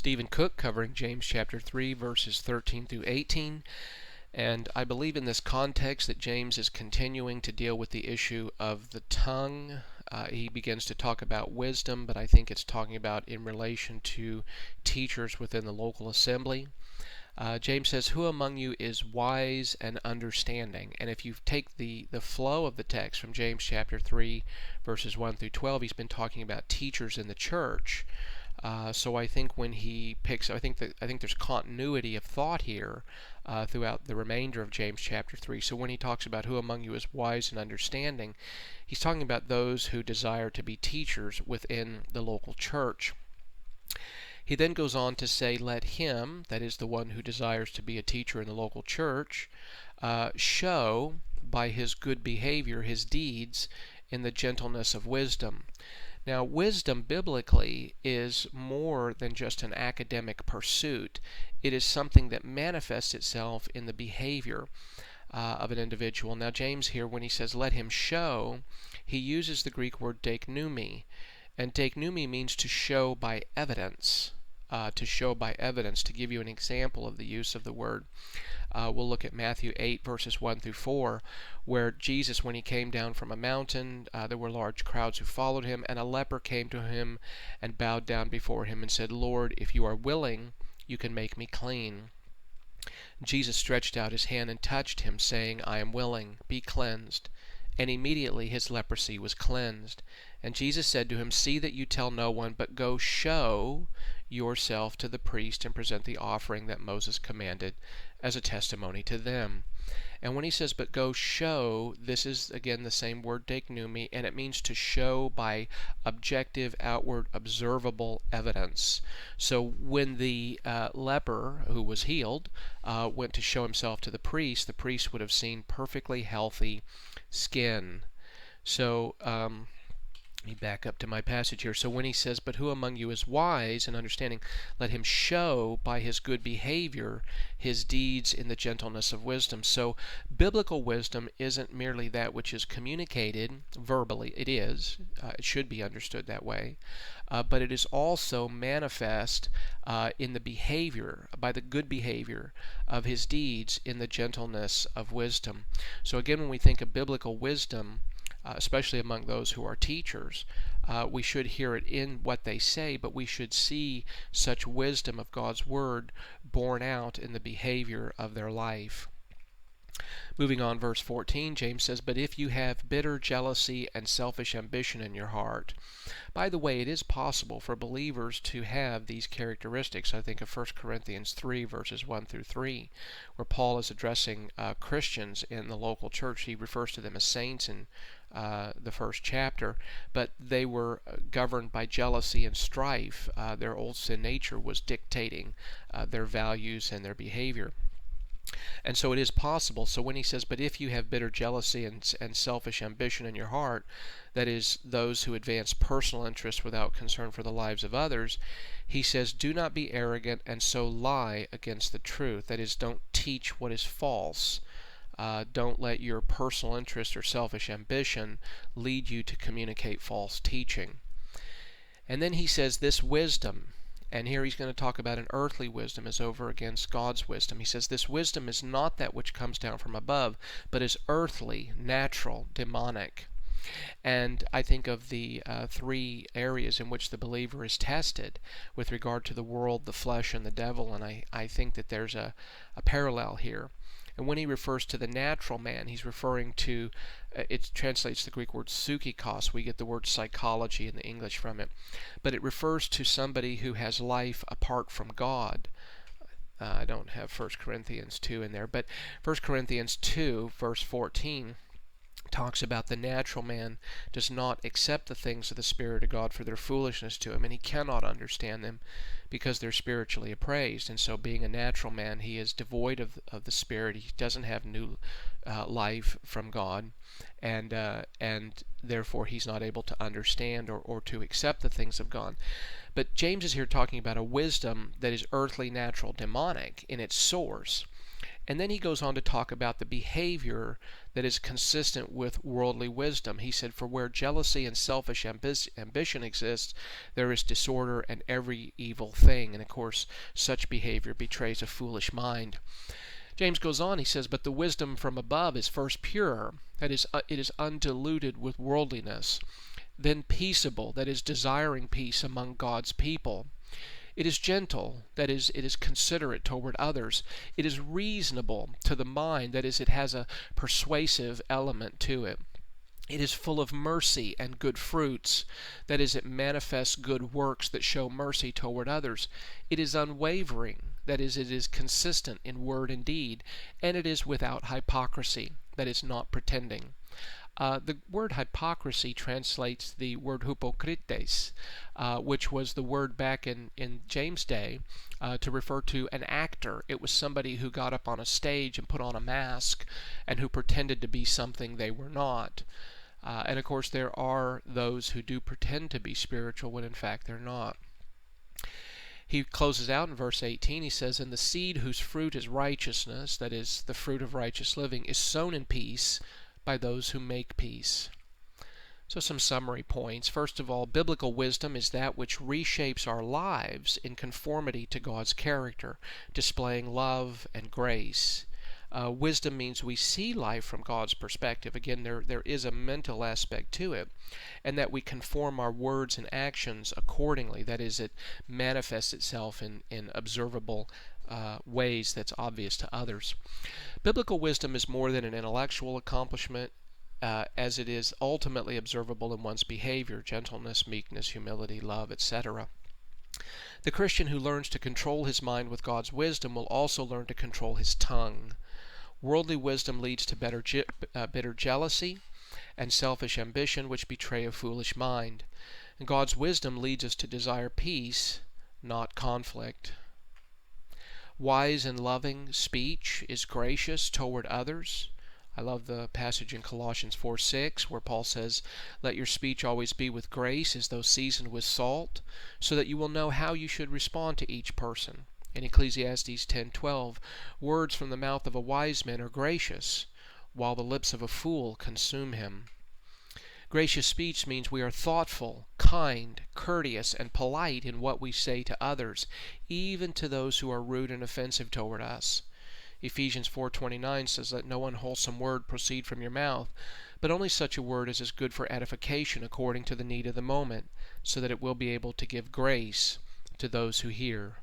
Stephen Cook covering James chapter 3 verses 13 through 18. And I believe in this context that James is continuing to deal with the issue of the tongue. He begins to talk about wisdom, but I think it's talking about in relation to teachers within the local assembly. James says, "Who among you is wise and understanding?" And if you take the flow of the text from James chapter 3, verses 1 through 12, he's been talking about teachers in the church. So I think when he picks, I think there's continuity of thought here throughout the remainder of James chapter 3. So when he talks about who among you is wise and understanding, he's talking about those who desire to be teachers within the local church. He then goes on to say, "Let him," that is the one who desires to be a teacher in the local church, show by his good behavior his deeds in the gentleness of wisdom. Now, wisdom biblically is more than just an academic pursuit. It is something that manifests itself in the behavior of an individual. Now, James here, when he says, "Let him show," he uses the Greek word deiknoumi. And deiknoumi means to show by evidence. To show by evidence. To give you an example of the use of the word, we'll look at Matthew 8 verses 1 through 4, where Jesus, when he came down from a mountain, there were large crowds who followed him, and a leper came to him and bowed down before him and said, "Lord, if you are willing, you can make me clean." Jesus stretched out his hand and touched him, saying, "I am willing, be cleansed." And immediately his leprosy was cleansed. And Jesus said to him, "See that you tell no one, but go show yourself to the priest and present the offering that Moses commanded as a testimony to them." And when he says, "but go show," this is again the same word deiknoumi, and it means to show by objective, outward, observable evidence. So when the leper who was healed went to show himself to the priest would have seen perfectly healthy skin. So let me back up to my passage here. So when he says, "But who among you is wise and understanding? Let him show by his good behavior his deeds in the gentleness of wisdom." So biblical wisdom isn't merely that which is communicated verbally. It is. It should be understood that way. But it is also manifest in the behavior, by the good behavior of his deeds in the gentleness of wisdom. So again, when we think of biblical wisdom, especially among those who are teachers, we should hear it in what they say, but we should see such wisdom of God's Word borne out in the behavior of their life. Moving on, verse 14, James says, "But if you have bitter jealousy and selfish ambition in your heart." By the way, it is possible for believers to have these characteristics. I think of 1 Corinthians 3, verses 1 through 3, where Paul is addressing Christians in the local church. He refers to them as saints in the first chapter, but they were governed by jealousy and strife. Their old sin nature was dictating their values and their behavior. And so it is possible. So when he says, "But if you have bitter jealousy and selfish ambition in your heart," that is, those who advance personal interest without concern for the lives of others, he says, "Do not be arrogant and so lie against the truth." That is, don't teach what is false. Don't let your personal interest or selfish ambition lead you to communicate false teaching. And then he says this wisdom, and here he's going to talk about an earthly wisdom as over against God's wisdom. He says this wisdom is not that which comes down from above, but is earthly, natural, demonic. And I think of the three areas in which the believer is tested with regard to the world, the flesh, and the devil, and I think that there's a parallel here. And when he refers to the natural man, he's referring to, it translates the Greek word psychikos. We get the word psychology in the English from it. But it refers to somebody who has life apart from God. I don't have 1 Corinthians 2 in there, but 1 Corinthians 2, verse 14, talks about the natural man does not accept the things of the Spirit of God, for their foolishness to him, and he cannot understand them because they're spiritually appraised. And so being a natural man, he is devoid of the Spirit. He doesn't have new life from God, and therefore he's not able to understand or to accept the things of God. But James is here talking about a wisdom that is earthly, natural, demonic in its source. And then he goes on to talk about the behavior that is consistent with worldly wisdom. He said, "For where jealousy and selfish ambition exists, there is disorder and every evil thing." And of course, such behavior betrays a foolish mind. James goes on, he says, "But the wisdom from above is first pure, that is, it is undiluted with worldliness, then peaceable, that is, desiring peace among God's people. It is gentle, that is, it is considerate toward others. It is reasonable to the mind, that is, it has a persuasive element to it. It is full of mercy and good fruits, that is, it manifests good works that show mercy toward others. It is unwavering, that is, it is consistent in word and deed, and it is without hypocrisy, that is, not pretending." The word hypocrisy translates the word hypokrites, which was the word back in James' day to refer to an actor. It was somebody who got up on a stage and put on a mask and who pretended to be something they were not. And of course, there are those who do pretend to be spiritual when in fact they're not. He closes out in verse 18, he says, "And the seed whose fruit is righteousness, that is, the fruit of righteous living, is sown in peace by those who make peace." So some summary points. First of all, biblical wisdom is that which reshapes our lives in conformity to God's character, displaying love and grace. Wisdom means we see life from God's perspective. Again, there is a mental aspect to it, and that we conform our words and actions accordingly. That is, it manifests itself in observable ways that's obvious to others. Biblical wisdom is more than an intellectual accomplishment, as it is ultimately observable in one's behavior: gentleness, meekness, humility, love, etc. The Christian who learns to control his mind with God's wisdom will also learn to control his tongue. Worldly wisdom leads to bitter jealousy and selfish ambition, which betray a foolish mind. And God's wisdom leads us to desire peace, not conflict. Wise and loving speech is gracious toward others. I love the passage in Colossians 4:6 where Paul says, "Let your speech always be with grace, as though seasoned with salt, so that you will know how you should respond to each person." In Ecclesiastes 10:12, "Words from the mouth of a wise man are gracious, while the lips of a fool consume him." Gracious speech means we are thoughtful, kind, courteous, and polite in what we say to others, even to those who are rude and offensive toward us. Ephesians 4:29 says, "Let no unwholesome word proceed from your mouth, but only such a word as is good for edification according to the need of the moment, so that it will be able to give grace to those who hear."